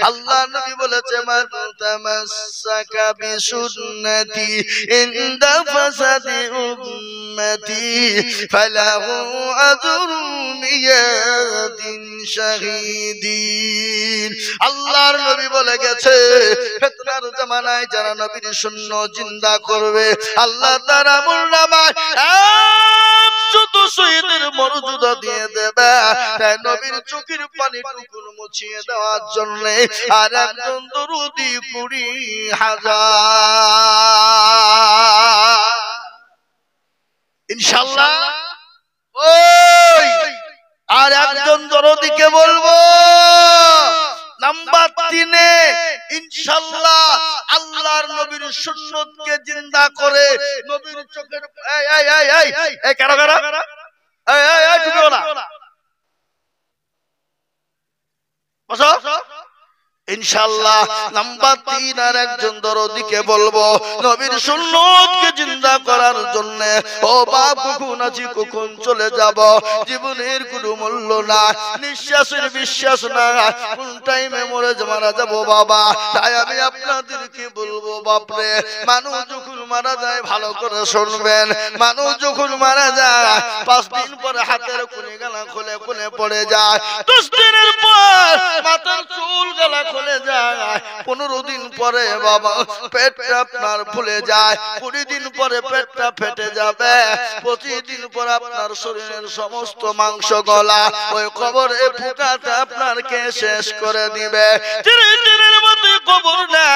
আল্লাহ নবী বলেছে মান তামাসসাকা বিসুন্নতি ইনদা ফাসাদি উম্মতি ফালাহু আজরু মিয়াতিন শাহীদিন। আল্লাহর নবী বলে গেছে ফিতনার জামানায় যারা নবীর সুন্নাত জিন্দা করবে আল্লাহ তাআলা আমলনামায় 100 শহীদের মর্যাদা দিয়ে দেবে। তাই নবীর চোখের পানি টুকুন মুছিয়ে দেওয়ার জন্য আর একজন দরুদি 20,000 ইনশাআল্লাহ। ওই আর একজন দরদিকে বলবো নাম্বার 3 ইনশাআল্লাহ আল্লাহর নবীর সুন্নতকে জিন্দা করে নবীর চোখের এই কারা কারা এই তুমি বলা বসো ইনশাআল্লাহ। নাম্বার 3 আর একজন দরদিকে বলবো নবীর সুন্নতকে জিন্দা করার জন্য। ও বাপ কখন আছি কখন চলে যাব, জীবনের কোনো মূল্য না, নিঃশ্বাসের বিশ্বাস না, কোন টাইমে মরে মারা যাব বাবা। তাই আমি আপনাদেরকে বলবো বাপরে, মানুষ যখন মারা যায় ভালো করে শুনবেন, মানুষ যখন মারা যায় 5 দিন পরে হাতের কোণে গলা খুলে কোণে পড়ে যায়, 10 দিনের পর মাথার চুল গলা খুলে যায়, 15 দিন পরে বাবা পেটটা আপনার ফুলে যায়, 20 দিন পরে পেটটা ফেটে যাবে, 25 দিন পর আপনার শরীরের সমস্ত মাংস গলা ওই কবরে ফুটাতে আপনারকে শেষ করে দিবে। দিনের মধ্যে কবর না,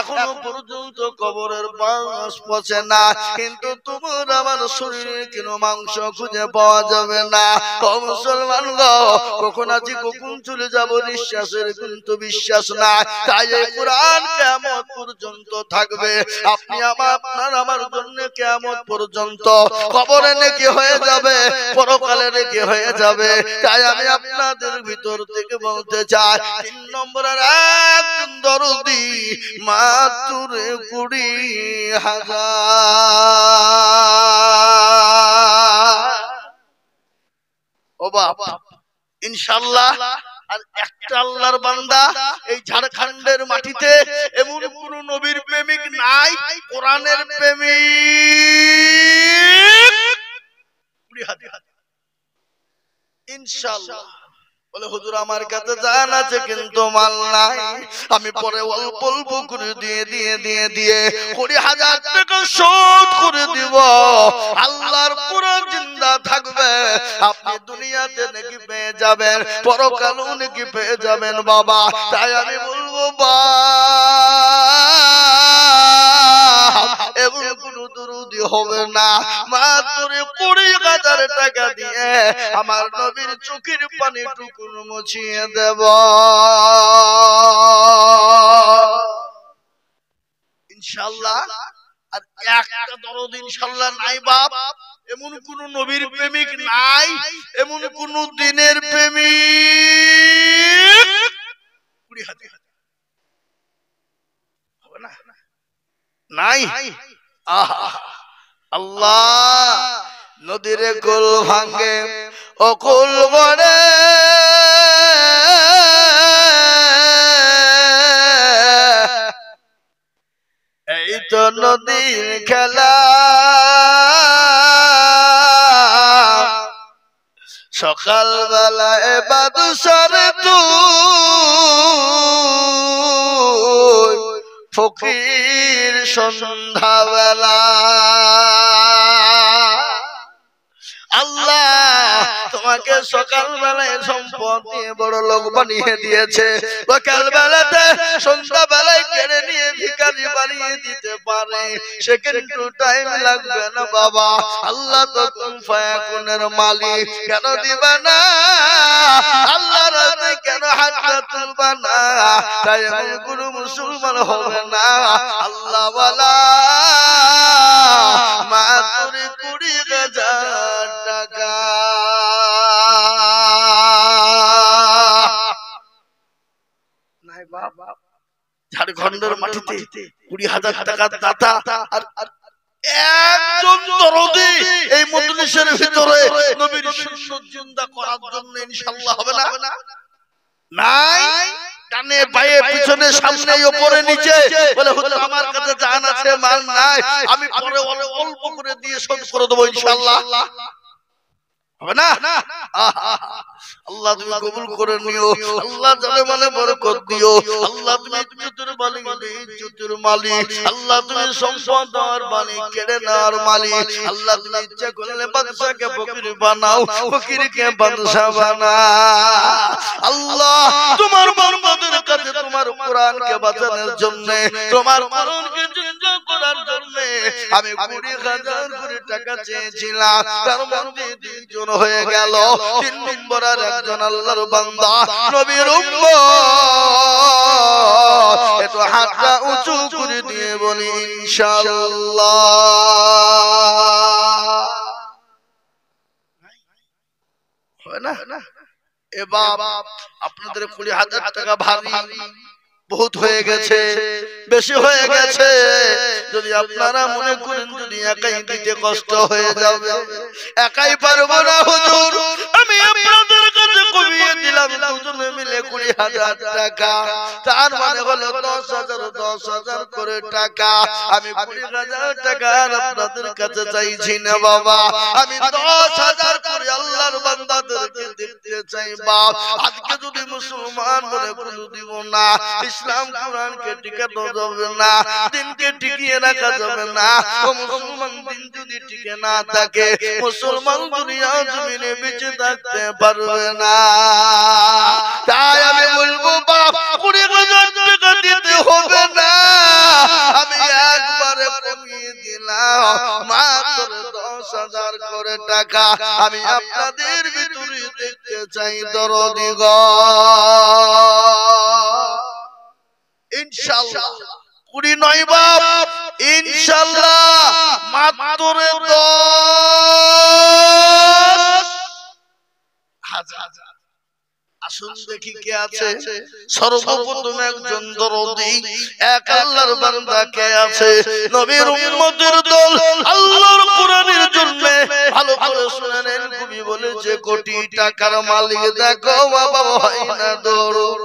এখনো পর্যন্ত কবরের বাঁশ পচে না, কিন্তু তোমার আমার শরীরে কোনো মাংস খুঁজে পাওয়া যাবে না। ও মুসলমান গো, কখন আছি কখন চলে যাব নিঃশ্বাসের কিন্তু বিশ্বাস না। তাই এই কোরআন কিয়ামত পর্যন্ত থাকবে। আপনি আপনার আমার জন্য কিয়ামত পর্যন্ত কবরে নেকি হয়ে যাবে, পরকালে নেকি হয়ে যাবে। তাই আমি আপনাদের ভিতর থেকে বলতে চাই 3 নম্বরের একজন দরদি মাত্র 20,000। ও বাবা ইনশাআল্লাহ। আর একটা আল্লাহর বান্দা এই ঝাড়খণ্ডের মাটিতে এমন কোন নবীর প্রেমিক নাই, কোরআনের প্রেমিক ইনশাআল্লাহ। বলে হুজুর আমার কাছে জান আছে কিন্তু মাল নাই, আমি পরে অল্প অল্প করে দিয়ে 20,000 টাকা শোধ করে দিব। আল্লাহর কোরআন জিন্দা থাকবে, আপনি দুনিয়াতে নেকি পেয়ে যাবেন, পরকালেও নেকি পেয়ে যাবেন বাবা। তাই আমি বলবো বা এমন কোন দুরুদি হবে না, মাত্র 20,000 টাকা দিয়ে আমার নবীর চোখের পানি টুকুন মুছিয়ে দেব ইনশাআল্লাহ। আর একটা দরদ ইনশাআল্লাহ নাই বাপ, এমন কোন নবীর প্রেমিক নাই, এমন কোন দিনের প্রেমিক 20,000 হবে না নাই। আল্লাহ নদীর কুল ভাঙ্গে ও কুল গড়ে, এই তো নদীর খেলা, সকাল বেলায় বাদশার তুই ফকির সন্ধ্যাবেলা। আল্লাহ তোমাকে সকাল বেলায় সম্পদ দিয়ে বড় লোক বানিয়ে দিয়েছে, সকাল বেলাতে সন্ধ্যা বেলায় কেড়ে নিয়ে ভিখারি বানিয়ে দিতে পারে, সে কিন্তু টাইম লাগবে না বাবা। আল্লাহ তো কুন ফায়াকুনের মালিক, কেন দিবা না আল্লাহ রাতে কেন হাতটা তুলবা না? তাই এমন কোন মুসলমান হবে না আল্লাহ ওয়ালা মাত্র 20,000 টাকা। নাই বাবা, ঝাড়খণ্ডের মাটিতে 20,000 টাকার দাতা আর একজন দরদি এই মজলিসের ভিতরে নবীর সুন্নাত জিন্দা করার জন্য ইনশাআল্লাহ হবে না? নাই, ডানে বায়ে পিছনে সামনে উপরে নিচে। বলে হুজুর আমার কাছে জান আছে মাল নাই, আমি পরে অল্প করে দিয়ে শোধ করে দেবো ইনশাআল্লাহ। হবে না? আল্লাহ তুমি কবুল করে নিও, আল্লাহ জানে মানে বরকত দিও, আল্লাহ তুমি ইজ্জতের মালিক, ইজ্জতের মালিক, আল্লাহ তুমি সম্পদ দেওয়ার মালিক, কেড়ে নেওয়ার মালিক, আল্লাহ তুমি ইচ্ছা করলে বাদশাকে ফকির বানাও, ফকিরকে বাদশা বানাও। আল্লাহ তোমার বান্দাদের কাছে তোমার কোরআনকে বাঁচানোর জন্য, তোমার কোরআনকে জিন্দা করার জন্য আমি 20,000 কোটি টাকা চেয়েছিলাম, তার মধ্যে দুইজন হয়ে গেল, 3 নম্বর আর একজন আল্লাহর বান্দা নবীর উম্মত। একটু হাতটা উঁচু করে দিয়ে বলি ইনশাআল্লাহ। হয় না? এ বাপ আপনাদের 20,000 টাকা ভারী বহুত হয়ে গেছে, বেশি হয়ে গেছে। যদি আপনারা মনে করেন যদি একাই দিতে কষ্ট হয়ে যাবে, একাই পারবো না হুজুর, আমি আপনাদের কাছে কমিয়ে দিলাম দুজনে মিলে 20,000 টাকা। তার মানে হলো 10,000 করে টাকা। আমি 20,000 টাকা আপনাদের কাছে চাইছি না বাবা, আমি 10,000 করে আল্লাহর বান্দাদেরকে দিতে চাই বাপ। আজকে যদি মুসলমান বলে কোনো দিব না, ইসলাম কোরআনকে টিকানো যাবে না, দিনকে টিকিয়ে রাখা যাবে না। ও মুসলমান, দিন যদি টিকে না থাকে, মুসলমান দুনিয়া জমিনে বেঁচে থাকতে পারবে না। তাই আমি বলবো বাপ, 20,000 টাকা দিতে হবে না, আমি একবারে কমিয়ে দিলাম মাত্র 10,000 করে টাকা। আমি আপনাদের ভিতরে দেখতে চাই দরদি গো ইনশাআল্লাহ। 20 নয় বাপ, ইনশাআল্লাহ মাত্র 10,000। আসুন দেখি কে আছে। সর্বপ্রথম একজন দরদি, এক আল্লাহর বান্দা কে আছে? নবীর উম্মতের দল, আল্লাহর কোরআনের জন্য। ভালো করে শুনে নেন, কবি বলেছে কোটি টাকার মালিক দেখো বাবা হয় না দৌড়,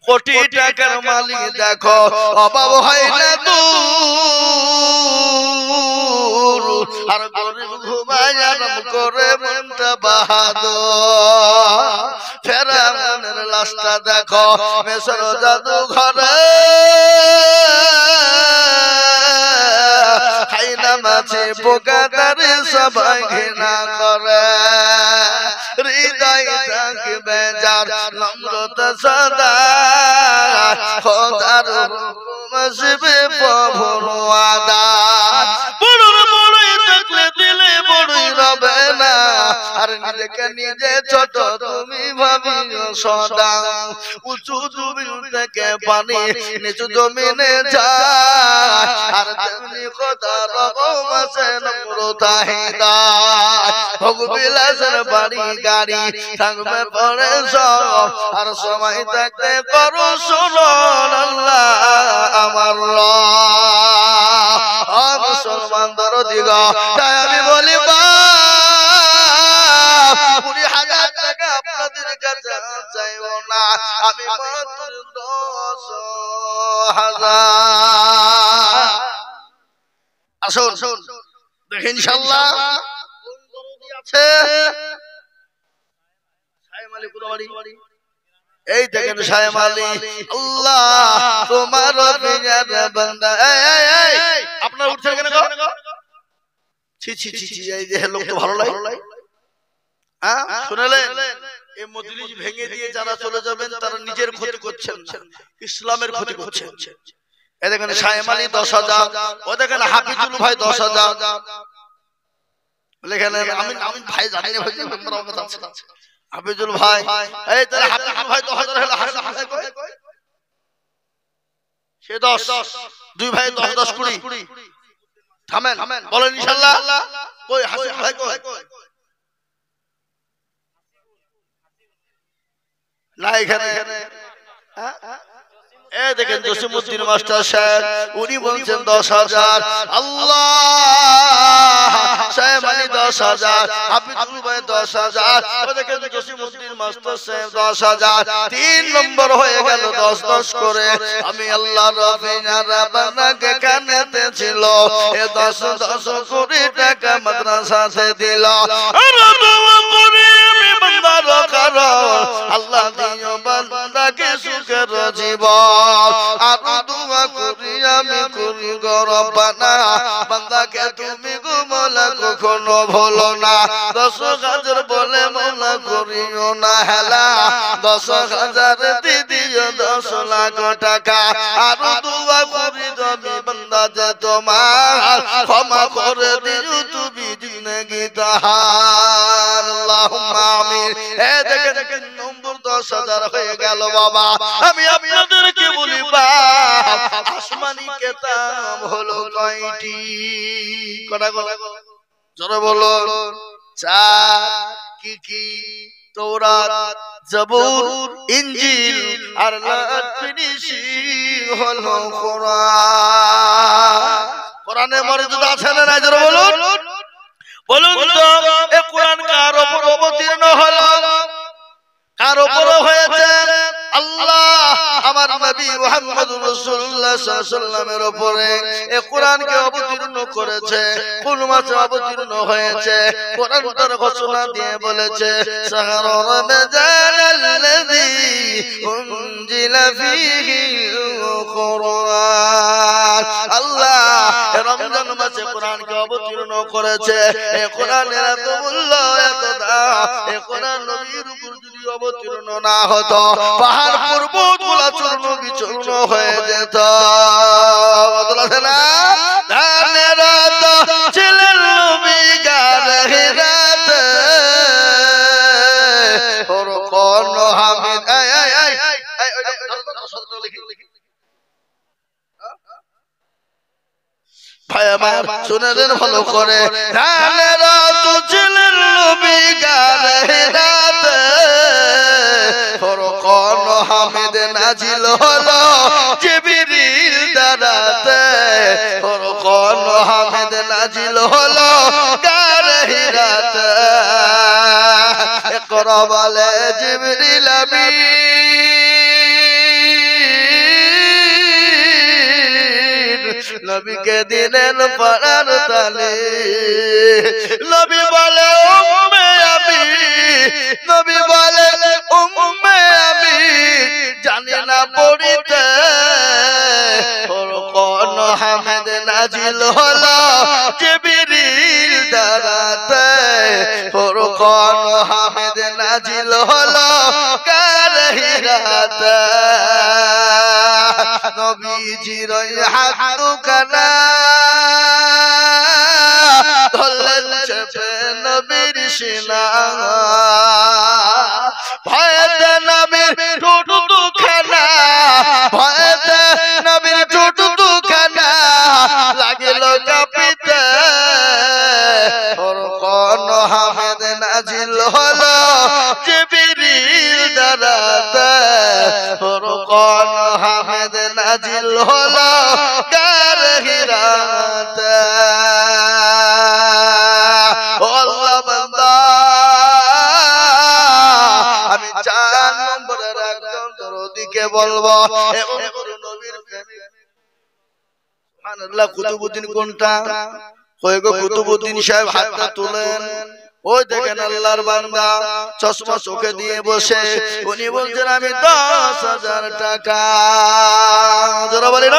কোটি টাকার মালিক দেখো অভাব হয় না দূর, আর গরিব ঘুমায় আরাম করে মনটা বাহাদুর। ফেরাউনের লাশটা দেখো মিশর জাদু ঘরে, খাইনা মাছে পোকাদারে সবাই ঘৃণা করে। হৃদয় থাকবে যার নম্রতা সদা, খোদার হুকুম আসবে প্রভুর ওয়াদা। বড়র বড়ই থাকলে দিলে বড়ই রবে না, আর নিজেকে নিজে ছোট তুমি ভাবিও সদা। উঁচু জমিন থেকে পানি নিচু জমিনে যায়, আর তেমনি খোদার হুকুম আছে নম্রতা হৃদয়। ভোগবিলাসের বাড়ি গাড়ি থাকবে পরে সব, আর সময় থাকতে করো শুনুন আল্লাহ আমার মুসলমান দরদি গো। তাই আমি বলি বাপ, 20,000 টাকা আপনাদের কাছে চাইব না, আমি মাত্র 10,000। আসুন দেখেন ইনশাআল্লাহ আছে। এই দেখেন সাহেব আলী, আল্লাহ তোমার বান্দা। আপনার উঠছেন কেন গো? ছি ছি ছি ছি, এই যে লোক তো ভালো লাগে। হ্যাঁ শুনলেন, এই মজলিস ভেঙে দিয়ে যারা চলে যাবেন তারা নিজের ক্ষতি করছেন না, ইসলামের ক্ষতি করছেন। এই দেখেন সাহেব আলী 10,000, ও দেখেন হাফিজুল ভাই 10,000 লেখেন। আমি ভাই জানি না, ভাই মেম্বার আমার কাছে আছে হাফিজুল ভাই। এই তাহলে হাফিজুল ভাই 10,000 হলো, হাসান ভাই কই? সে 10, দুই ভাই 10 10 20। থামেন বলেন ইনশাআল্লাহ। কই হাসিব ভাই কই? না এখানে। এই দেখেন জসিমউদ্দিন মাস্টার সাহেব উনি বলছেন 10,000 আল্লাহ সাহেব মানে 10,000 হাফিজুল ভাই 10,000 ও দেখেন জসিমউদ্দিন মাস্টার সাহেব 10,000 তিন নম্বর হয়ে গেল 10 করে আমি আল্লাহ রবিনা রাব্বানাকে কানেতে ছিল এ 10 কোটি টাকা মাদ্রাসাতে দিল আর দোয়া করি আমি বান্দার কারণ আল্লাহ দিও বান্দাকে সুখের জীবন আর দোয়া করি আমি করি গো রব্বানা বান্দাকে তুমি গো মওলা কখনো ভুলো না 10,000 বলে মওলা করিও না হেলা 10,000 দিদিও 10 লাখ টাকা আর দোয়া করি তুমি বান্দা যে তোমার ক্ষমা করে দিও তুমি জিন্দেগি তাহার আল্লাহুম্মা আমিন এ দেখেন নম্বর 10,000 হয়ে গেল বাবা আমি আপনাদেরকে বলি বাপ আসমানি কিতাব হলো কয়টি কটা জোরে বলো 4 কি তৌরাত জবুর ইনজিল আর লাস্ট ফিনিশিং হলো কোরআন কোরআনে মর্যাদা আছে না নাই জোরে বলুন বলুন তো এই কোরআন কার উপর অবতীর্ণ হলো কার উপর হয়েছে আল্লাহ আমার নবী মুহাম্মদুর রাসূলুল্লাহ সাল্লাল্লাহু আলাইহি ওয়াসাল্লামের উপরে এই কোরআনকে অবতীর্ণ করেছে কোন মাসে অবতীর্ণ হয়েছে কোরআন তার ঘোষণা দিয়ে বলেছে শাহরু রমজানাল্লাযী উনজিলা ফীহিল কোরআন আল্লাহ রমজান মাসে কোরআনকে অবতীর্ণ করেছে এই কোরআনের এত মূল্য এত দাম এই কোরআন নবীর উপর যদি অবতীর্ণ না হতো পাহাড় পর্বতগুলো চূর্ণ বিচূর্ণ হয়ে যেত বদলাছে না ধানের তো ছিলেন নবী গারে রাতে ওর কোন হামিদ ভাই আমার শুনে দেন ভালো করে ধানের তো ছিলেন নবী গারে রাতে ফরকান হামিদ নাজিল হলো জিবরিল দ্বারাতে ফরকান হামিদ নাজিল হলো গারে হিরাতে ইকরা বলে জিবরিল আমিন নবীকে দিলেন পড়ার তালে নবী বলে উম্মে আমি নবী বলে উম্মে আমি জানি না পড়িতে ফরকান হামিদ নাজিল হলো জিবরিল দ্বারাতে ফরকান হামিদ নাজিল হলো গারে হিরাতে নবীজির হাত কানা ধরলেন চেপে নবীর সিনা ভয়েতে নবীর ঠোঁট দুখানা ভয়েতে নবীর ঠোঁট দুখানা লাগিল কাঁপিতে ফরকান হামিদ নাজিল হলো জিবরিল দ্বারাতে ফরকান হামিদ নাজিল হলো গারে হিরাতে ও আল্লাহ বান্দা আমি 4 নম্বরের একজন দরদিকে বলবো এবং নবীর প্রেমিক সুবহানাল্লাহ কুতুবউদ্দিন কোনটা কই গো কুতুবউদ্দিন সাহেব হাতটা তুলেন ওই দেখেন আল্লাহর বান্দা চশমা চোখে দিয়ে বসে উনি বলছেন আমি 10,000 টাকা জোরে বলেন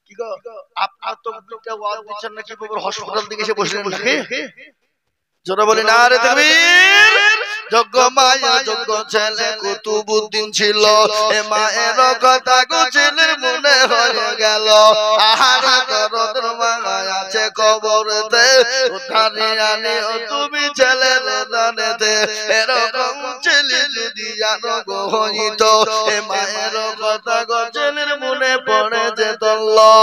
কি গো আপনার তো দুটো ওয়াজ দিচ্ছেন নাকি বাবুর হাসপাতাল থেকে এসে বসলেন নাকি জোরে বলেন আরে তাকবীর যোগ্য মায়া যোগ্য ছেলে কুতুবউদ্দিন ছিল এ মায়ের কথা গো ছেলের মনে হয়ে গেল আহার দরদ মায়া আছে কবরতে উঠানি আনি ও তুমি ছেলের দানেতে এরকম ছেলে যদি জানো গো হইতো এ মায়ের কথা গো ছেলের মনে পড়ে যেত আল্লাহ